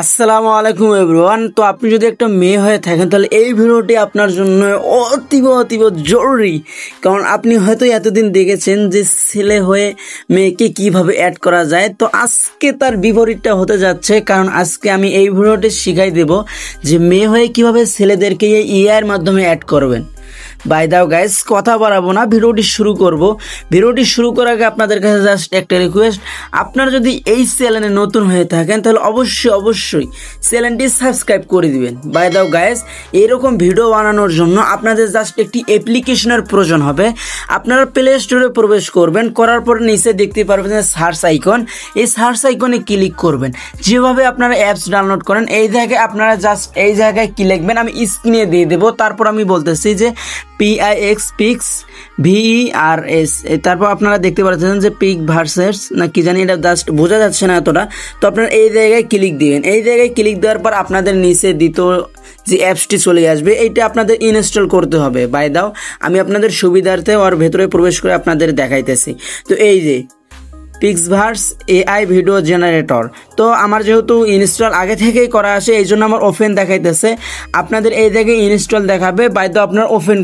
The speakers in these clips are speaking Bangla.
আসসালামু আলাইকুম এভরিওয়ান। তো আপনি যদি একটা মেয়ে হয়ে থাকেন তাহলে এই ভিডিওটি আপনার জন্য অতীব জরুরি, কারণ আপনি হয়তো এতদিন দেখেছেন যে ছেলে হয়ে মেয়েকে কিভাবে অ্যাড করা যায়। তো আজকে তার বিপরীতটা হতে যাচ্ছে, কারণ আজকে আমি এই ভিডিওটি শিখাই দেব যে মেয়ে হয়ে কিভাবে ছেলেদেরকে এই এআইয়ের মাধ্যমে অ্যাড করবেন। বাই দাও গাইস, কথা বাড়াবো না, ভিডিওটি শুরু করব। ভিডিওটি শুরু করার আগে আপনাদের কাছে জাস্ট একটা রিকোয়েস্ট, আপনারা যদি এই চ্যানেলে নতুন হয়ে থাকেন তাহলে অবশ্যই চ্যানেলটি সাবস্ক্রাইব করে দিবেন। বাই দাও গাইস, এরকম ভিডিও বানানোর জন্য আপনাদের জাস্ট একটি অ্যাপ্লিকেশনের প্রয়োজন হবে। আপনারা প্লে স্টোরে প্রবেশ করবেন, করার পর নিচে দেখতে পারবেন সার্চ আইকন, এই সার্চ আইকনে ক্লিক করবেন। যেভাবে আপনারা অ্যাপস ডাউনলোড করেন এই জায়গায় আপনারা জাস্ট এই জায়গায় কি লিখবেন আমি স্ক্রিনে দিয়ে দেবো। তারপর আমি বলতেছি যে PIX VERS, তারপর আপনারা দেখতে পাচ্ছেন যে পিক ভার্সেস না কি জানি, এটা জাস্ট বোঝা যাচ্ছে না এতটা। তো আপনারা এই জায়গায় ক্লিক দিবেন। এই জায়গায় ক্লিক দেওয়ার পর আপনাদের নিচে দ্বিতীয় যে অ্যাপসটি চলে আসবে, এইটা আপনাদের ইনস্টল করতে হবে। বাই দাও, আমি আপনাদের সুবিধার্থে ওর ভেতরে প্রবেশ করে আপনাদের দেখাইতেছি। তো এই যে পিক্সভার্স AI ভিডিও জেনারেটর, তো আমার যেহেতু ইনস্টল আগে থেকেই করা আছে এই জন্য আমার ওপেন দেখাইতেছে। আপনাদের এই জায়গায় ইনস্টল দেখাবে, বাই দাও আপনার ওপেন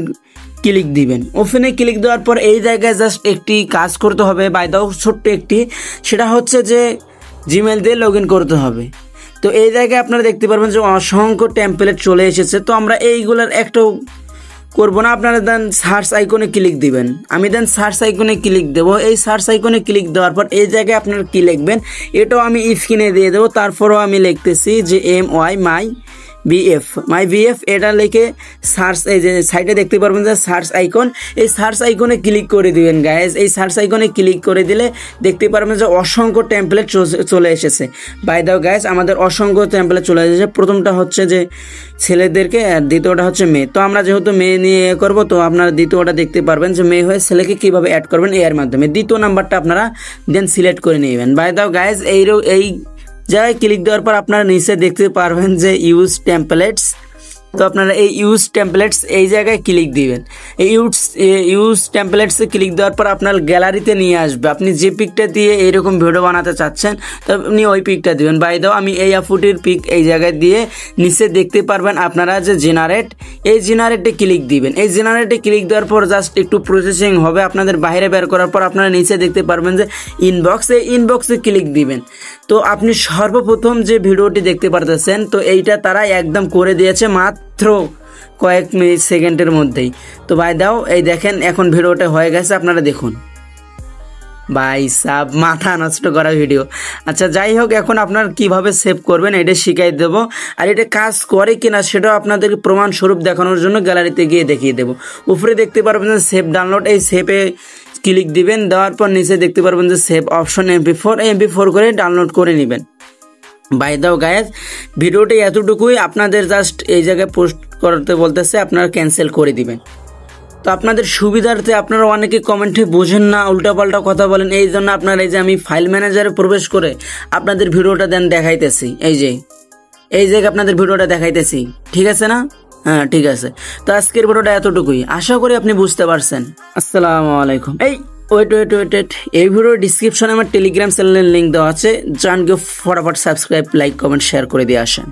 ক্লিক দিবেন। ওপেনে ক্লিক দেওয়ার পর এই জায়গায় জাস্ট একটি কাজ করতে হবে, বাই দাও ছোট্ট একটি, সেটা হচ্ছে যে জিমেল দিয়ে লগ ইন করতে হবে। তো এই জায়গায় আপনারা দেখতে পারবেন যে অসংখ্য টেমপ্লেট চলে এসেছে। তো আমরা এইগুলোর একটাও করবো না, আপনারা দেন সার্চ আইকনে ক্লিক দিবেন। আমি দেন সার্চ আইকনে ক্লিক দেবো। এই সার্চ আইকনে ক্লিক দেওয়ার পর এই জায়গায় আপনারা কি লিখবেন এটাও আমি স্ক্রিনে দিয়ে দেবো। তারপরও আমি লিখতেছি যে মাই বিএফ, এটা লিখে সার্চ, এই যে সাইডে দেখতে পারবেন যে সার্চ আইকন, এই সার্চ আইকনে ক্লিক করে দিবেন গাইজ। এই সার্চ আইকনে ক্লিক করে দিলে দেখতে পারবেন যে অসংখ্য টেমপ্লেট চলে এসেছে। বাই দাও গাইজ, আমাদের অসংখ্য টেমপ্লেট চলে এসেছে। প্রথমটা হচ্ছে যে ছেলেদেরকে আর দ্বিতীয়টা হচ্ছে মেয়ে। তো আমরা যেহেতু মেয়ে নিয়ে করবো, তো আপনারা দ্বিতীয়টা দেখতে পারবেন যে মেয়ে হয়ে ছেলেকে কীভাবে অ্যাড করবেন এর মাধ্যমে। দ্বিতীয় নাম্বারটা আপনারা দেন সিলেক্ট করে নেবেন। বাই দাও গাইজ, এই জায়গায় ক্লিক দেওয়ার পর আপনারা নিচে দেখতে পারবেন যে ইউজ টেমপ্লেটস। তো আপনারা এই ইউজ টেমপ্লেটস এই জায়গায় ক্লিক দিবেন। এই ইউজ টেমপ্লেটসে ক্লিক দেওয়ার পর আপনার গ্যালারিতে নিয়ে আসবে। আপনি যে পিকটা দিয়ে এইরকম ভিডিও বানাতে চাচ্ছেন তো আপনি ওই পিকটা দিবেন। বাই দাও আমি এই আপুটির পিক এই জায়গায় দিয়ে নিচে দেখতে পারবেন আপনারা যে এই জেনারেটে ক্লিক দিবেন। এই জেনারেটে ক্লিক দেওয়ার পর জাস্ট একটু প্রসেসিং হবে। আপনাদের বাইরে বের করার পর আপনারা নিচে দেখতে পারবেন যে ইনবক্স, এই ইনবক্সে ক্লিক দিবেন। তো আপনি সর্বপ্রথম যে ভিডিওটি দেখতে পারতেছেন, তো এইটা তারা একদম করে দিয়েছে মাত্র কয়েক মিনিট সেকেন্ডের মধ্যেই। তো বাই দাও এই দেখেন এখন ভিডিওটা হয়ে গেছে, আপনারা দেখুন। ভাই সাব মাথা নষ্ট করা ভিডিও। আচ্ছা যাই হোক, এখন আপনার কিভাবে সেভ করবেন এটা শিখাই দেব, আর এটা কাজ করে কিনা সেটাও আপনাদেরকে প্রমাণস্বরূপ দেখানোর জন্য গ্যালারিতে গিয়ে দেখিয়ে দেবো। উপরে দেখতে পারবেন যে সেভ ডাউনলোড, এই সেভে ক্লিক দিবেন। দেওয়ার পর নিচে দেখতে পারবেন যে সেভ অপশন MP4 করে ডাউনলোড করে নেবেন। বাই দাও গাইজ, ভিডিওটি এতটুকুই। আপনাদের জাস্ট এই জায়গায় পোস্ট করতে বলতেছে, আপনারা ক্যান্সেল করে দিবেন। তো আপনাদের সুবিধার্থে আপনারা অনেকে কমেন্টে বোঝেন না, উল্টাপাল্টা কথা বলেন, এই জন্য আপনারা এই যে আমি ফাইল ম্যানেজারে প্রবেশ করে আপনাদের ভিডিওটা দেন দেখাইতেছি। এই জায়গায় আপনাদের ভিডিওটা দেখাইতেছি, ঠিক আছে না? হ্যাঁ ঠিক আছে। তো আজকের ভিডিওটা এতটুকুই, আশা করি আপনি বুঝতে পারছেন। আসসালামু আলাইকুম। ওয়েট, এই ভিডিওর ডিসক্রিপশনে আমার টেলিগ্রাম চ্যানেলের লিঙ্ক দেওয়া আছে, জান গিয়ে ফটাফট সাবস্ক্রাইব, লাইক, কমেন্ট, শেয়ার করে দিয়ে আসেন।